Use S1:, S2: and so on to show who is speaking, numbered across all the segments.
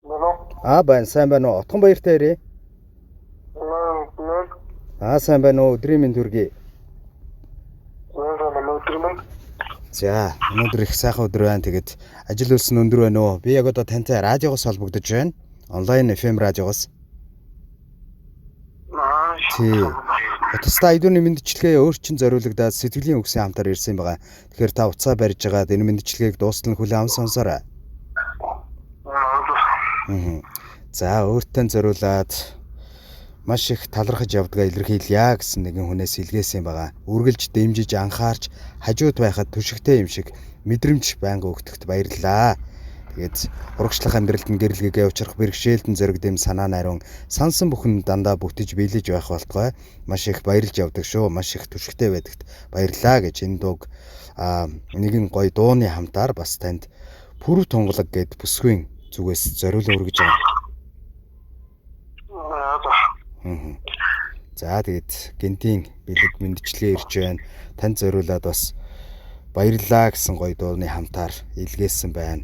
S1: Байна. Сайн байна уу? Отгон баяртай ирээ. Сайн байна уу? Өдрийн мэнд хүргэе. За, өнөөдөр их сайхан өдөр байна. Тэгээд ажил үйлс нь өндөр байна уу? Би яг одоо тантай радиогоос холбогдож байна. Онлайн FM радиогоос. Тусдаа айдууны мэдчилгээ өөрчлөн зориулагдаад сэтгэлийн үгсийн хамтаар ирсэн байгаа. Тэгэхээр та уцаа барьж байгаад энэ мэдчилгээг дуустал нь хүлээн аван сонсоорой. За, өөртөө зориулаад маш их талархаж явдгаа илэрхийлье гэсэн нэгэн хүнээс илгээсэн байгаа. Үргэлж дэмжиж анхаарч хажууд байхад түшигтэй юм шиг мэдрэмж байнга өгдөгт баярлалаа. Тэгээд урагшлах амьдралд нь гэрэлгээгээ учрах бэрхшээлтэн зоригдэм санаа найрун сансан бүхэн дандаа бүтэж биелэж байх болтугай маш их баярлж явдаг шүү. Маш их түшигтэй байдагт баярлалаа гэж энэ дууг нэгэн гоё дууны хамтаар бас танд Пүрэв тунгалаг гэд бүсгүй зүгээс зориулан өргөж байгаа. За тэгээд гинтийн бэлэг мэдчлээ ирж байна. Танд зориулаад бас баярлалаа гэсэн гоё дууны хамтаар илгээсэн байна.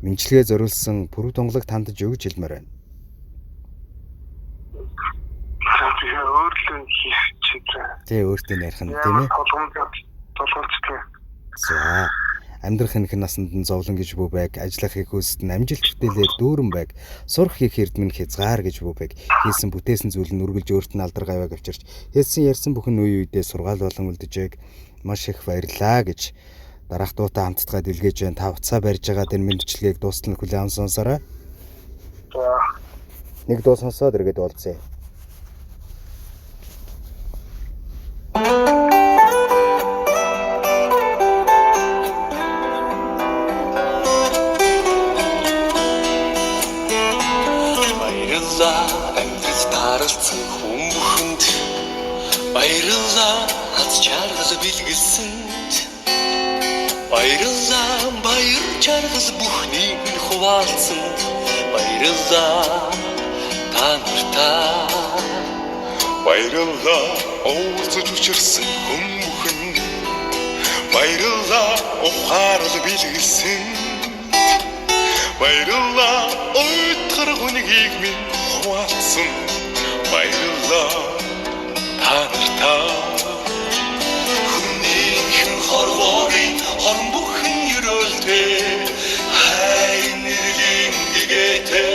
S1: Мэдчлэгээ зориулсан Пүрэв тунгалаг тандж өгч хэлмээр байна. Өөртөө ярих нь тийм ээ. За амьдрах энх насанд нь зовлон гэж бүү байг, ажиллах их хүсэлт нь амжилт бүтээлээр дүүрэн байг, сурах их эрдмэн хязгаар гэж бүү байг. Хийсэн бүтээсэн зүйл нь үргэлж өөрт нь алдар гавьяаг авчирч, хэлсэн ярьсан бүхэн үе үедээ сургаал болон үлдэжээг маш их баярлаа гэж дараах дуутай хамтдаа дэлгээж байна. Та уцаа барьж байгаад энэ мэдчилгээг дуустал нь хүлээн сонсоорой. Нэг дуу сонсоод эргээд уулзъя.
S2: Баярлалаа аз чаргал бэлгэлсэнд баярлалаа баяр чаргал бүхнийг минь хуваалцсан баярлалаа та нартай баярлалаа уулзаж учирсан хүмүүхэнд баярлалаа ухаарл бэлгэлсэнд баярлалаа уйтгар хүнийг минь хуваалцсан баярлалаа Хүнийхэн хорвогийн хорн бүхэн ерөөлтэй хайн нэрлийн гэгээтэй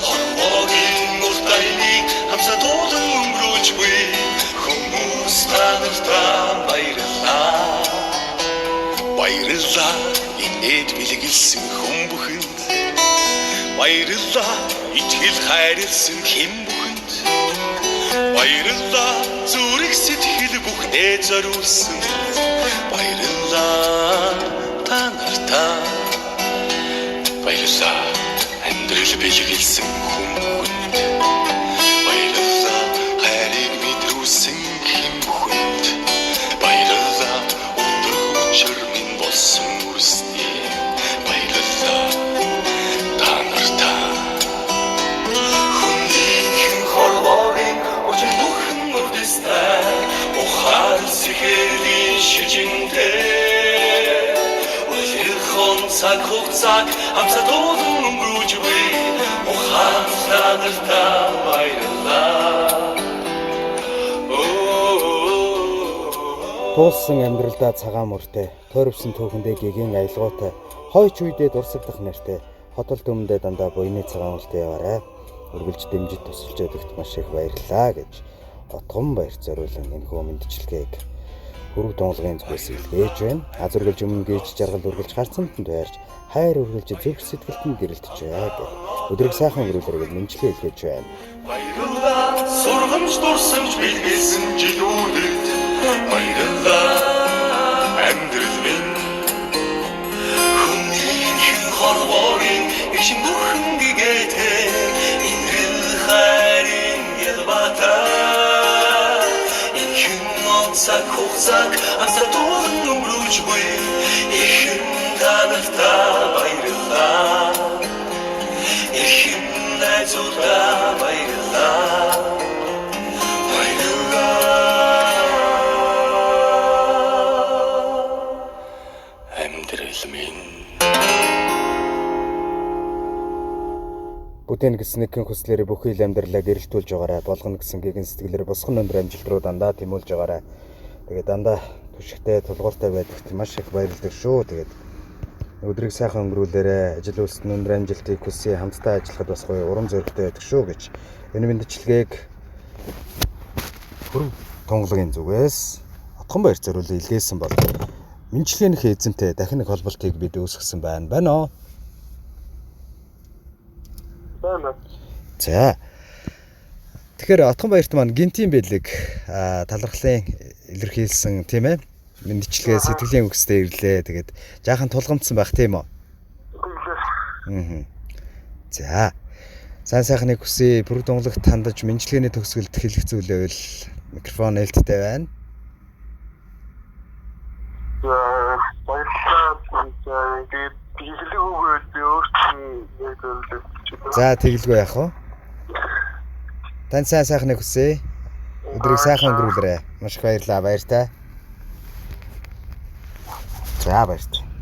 S2: хорвогийн уртайныг хамсаад уулан өнгөрүүлж буй хүмүүс танартаа баярлалаа баярлалаа инээд бэлгэлсэн хүн бүхэнд баярлалаа итгэл хайрлсан хэм баярлалаа зүрх сэтгэл бүхнээ зориулсан баярлалаа та нартай баярлалаа амьдрал бэлгэлсэн хүмүүнд баярлалаа хайрыг мэдрүүлсэн хэм бүхэнд баярлалаа өндөр хүчээр минь болсон үрсний баярлалаа та нартай хүнийхэн хорвогийн ухаан сэхэрлийн шижинтэй үлэрхэн цаг хугацааг хамсаад уулан өнгөрүүлж буй ухаан танартаа баярлалаа
S1: Туулсан амьдралдаа цагаан мөртэй, тойрвсон түүхэндээ гэгийн аялгаутай, хойч үедээ дурсагдах нэртэй, хотол төмөндөө дандаа буйны цагаан үлтэй яваарай. Үргэлж дэмжиж тусалж өгдөгт маш их баярлалаа гэж Отгон баяр зориулан энэхүү мэдчилгээг Пүрэв тунгалгийн зүгээс илгээж байна. Азургалж өмнө гээж жаргал үргэлж харцамтанд байрч хайр үргэлж зүрх сэтгэлтэнд гэрэлтэж байг. Өдрийг сайхан өнгөрүүлээрэй мэдчилгээ илгээж байна.
S2: Баярлалаа сургамж дурсамж бэлгэлсэн жилүүдэд баярлалаа амьдрал минь хүнийхэн хорвогийн ишин бүхэн гэгээтэй инрэл хайрын ялбатай цаг хугацааг хамсаад уулан өнгөрүүлж буй ихэн танартаа баярлалаа ихэн найзуудаа баярлалаа амьдрал минь
S1: Бүтээн гэсэн нэгэн хүслээрээ бүхий л амьдралаа гэрэлтүүлж байгаарай. Болгоно гэсэн гэгэн сэтгэлээр босгон өндөр амжилт руу дандаа тэмүүлж байгаарай. Тэгээд дандаа түшигтэй, тулгууртай байдагт маш их баярлалдаг шүү. Тэгээд өдрийг сайхан өнгөрүүлээрэ, ажил үйлсэд өндөр амжилтыг хүсье. Хамтдаа ажиллахад бас гоё урам зоригтой байдаг шүү гэж энэ мэндчилгээг Хүрв Тунгалагийн зүгээс Отхон баяр зориулан илгээсэн бол мэндчилгээнийхээ эзэнтэй дахин нэг холболтыг бид үүсгэсэн байна уу?
S3: Байна.
S1: За. Тэгэхээр Отхон баярт маань гинтийн бэлэг талархлын илэрхийлсэн тийм ээ. Мэндчилгээ сэтгэлийн үгстэй ирлээ. Тэгээд жаахан тулгамдсан байх тийм үү?
S3: Тэглээ.
S1: За. Сайн сайхныг хүсье. Бүрэг дунгалагт хандаж мэндчилгээний төгсгөлд хэлэх зүйлээвэл микрофон нээлттэй байна.
S3: баярлалаа. Тэгээд тэглэх үгээд би өөртөө яг зөвлөж.
S1: За тэглэгүй яах вэ? Тань сайн сайхныг хүсье. Өдрийг сайхан өнгөрүүлээрэй. Маш их баярлалаа. Баяртай. За баярлалаа.